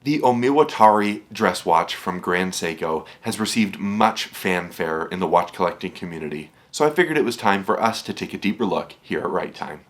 The Omiwatari dress watch from Grand Seiko has received much fanfare in the watch collecting community, so I figured it was time for us to take a deeper look here at Right Time.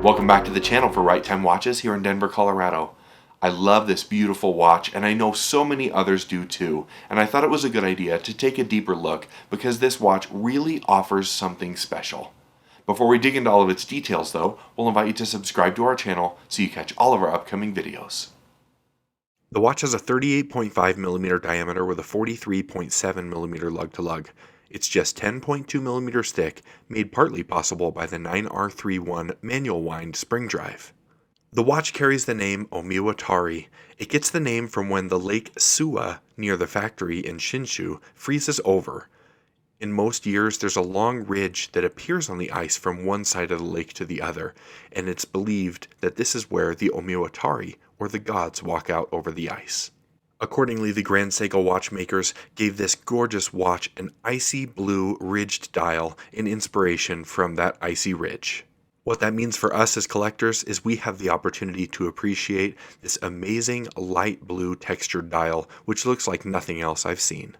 Welcome back to the channel for Right Time Watches here in Denver, Colorado. I love this beautiful watch, and I know so many others do too, and I thought it was a good idea to take a deeper look because this watch really offers something special. Before we dig into all of its details though, we'll invite you to subscribe to our channel so you catch all of our upcoming videos. The watch has a 38.5mm diameter with a 43.7mm lug-to-lug. It's just 10.2 millimeters thick, made partly possible by the 9R31 manual wind spring drive. The watch carries the name Omiwatari. It gets the name from when the Lake Suwa near the factory in Shinshu freezes over. In most years, there's a long ridge that appears on the ice from one side of the lake to the other, and it's believed that this is where the Omiwatari, or the gods, walk out over the ice. Accordingly, the Grand Seiko watchmakers gave this gorgeous watch an icy blue ridged dial in inspiration from that icy ridge. What that means for us as collectors is we have the opportunity to appreciate this amazing light blue textured dial, which looks like nothing else I've seen.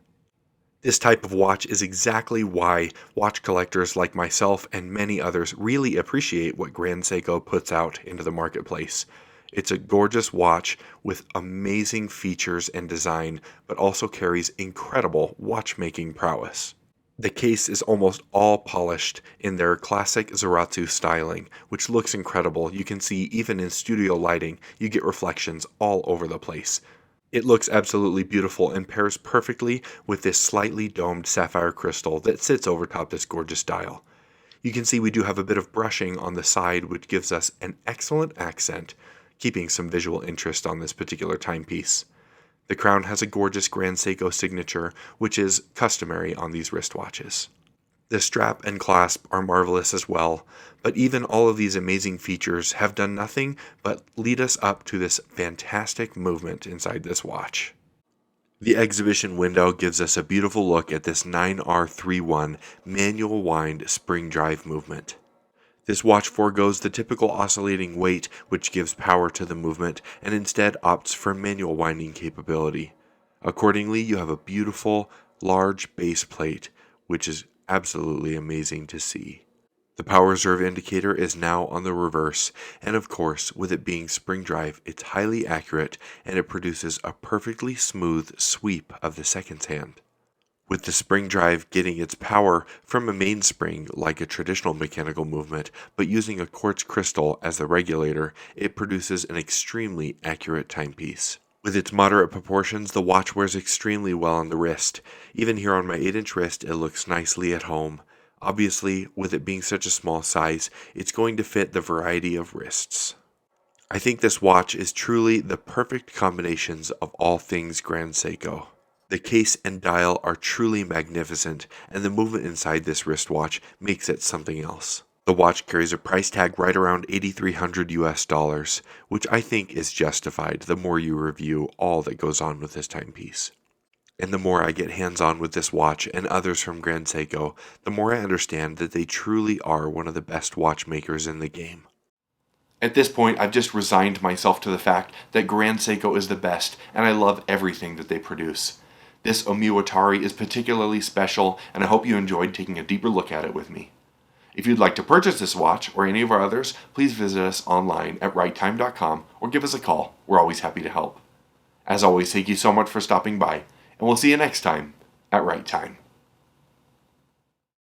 This type of watch is exactly why watch collectors like myself and many others really appreciate what Grand Seiko puts out into the marketplace. It's a gorgeous watch with amazing features and design, but also carries incredible watchmaking prowess. The case is almost all polished in their classic Zaratsu styling, which looks incredible. You can see even in studio lighting, you get reflections all over the place. It looks absolutely beautiful and pairs perfectly with this slightly domed sapphire crystal that sits over top this gorgeous dial. You can see we do have a bit of brushing on the side, which gives us an excellent accent, keeping some visual interest on this particular timepiece. The crown has a gorgeous Grand Seiko signature, which is customary on these wristwatches. The strap and clasp are marvelous as well, but even all of these amazing features have done nothing but lead us up to this fantastic movement inside this watch. The exhibition window gives us a beautiful look at this 9R31 manual wind spring drive movement. This watch forgoes the typical oscillating weight which gives power to the movement and instead opts for manual winding capability. Accordingly, you have a beautiful, large base plate, which is absolutely amazing to see. The power reserve indicator is now on the reverse, and of course, with it being spring drive, it's highly accurate and it produces a perfectly smooth sweep of the seconds hand. With the spring drive getting its power from a mainspring like a traditional mechanical movement, but using a quartz crystal as the regulator, it produces an extremely accurate timepiece. With its moderate proportions, the watch wears extremely well on the wrist. Even here on my 8-inch wrist, it looks nicely at home. Obviously, with it being such a small size, it's going to fit the variety of wrists. I think this watch is truly the perfect combinations of all things Grand Seiko. The case and dial are truly magnificent, and the movement inside this wristwatch makes it something else. The watch carries a price tag right around $8,300 US, which I think is justified the more you review all that goes on with this timepiece. And the more I get hands-on with this watch and others from Grand Seiko, the more I understand that they truly are one of the best watchmakers in the game. At this point, I've just resigned myself to the fact that Grand Seiko is the best, and I love everything that they produce. This Omiwatari is particularly special, and I hope you enjoyed taking a deeper look at it with me. If you'd like to purchase this watch or any of our others, please visit us online at righttime.com or give us a call. We're always happy to help. As always, thank you so much for stopping by, and we'll see you next time at Right Time.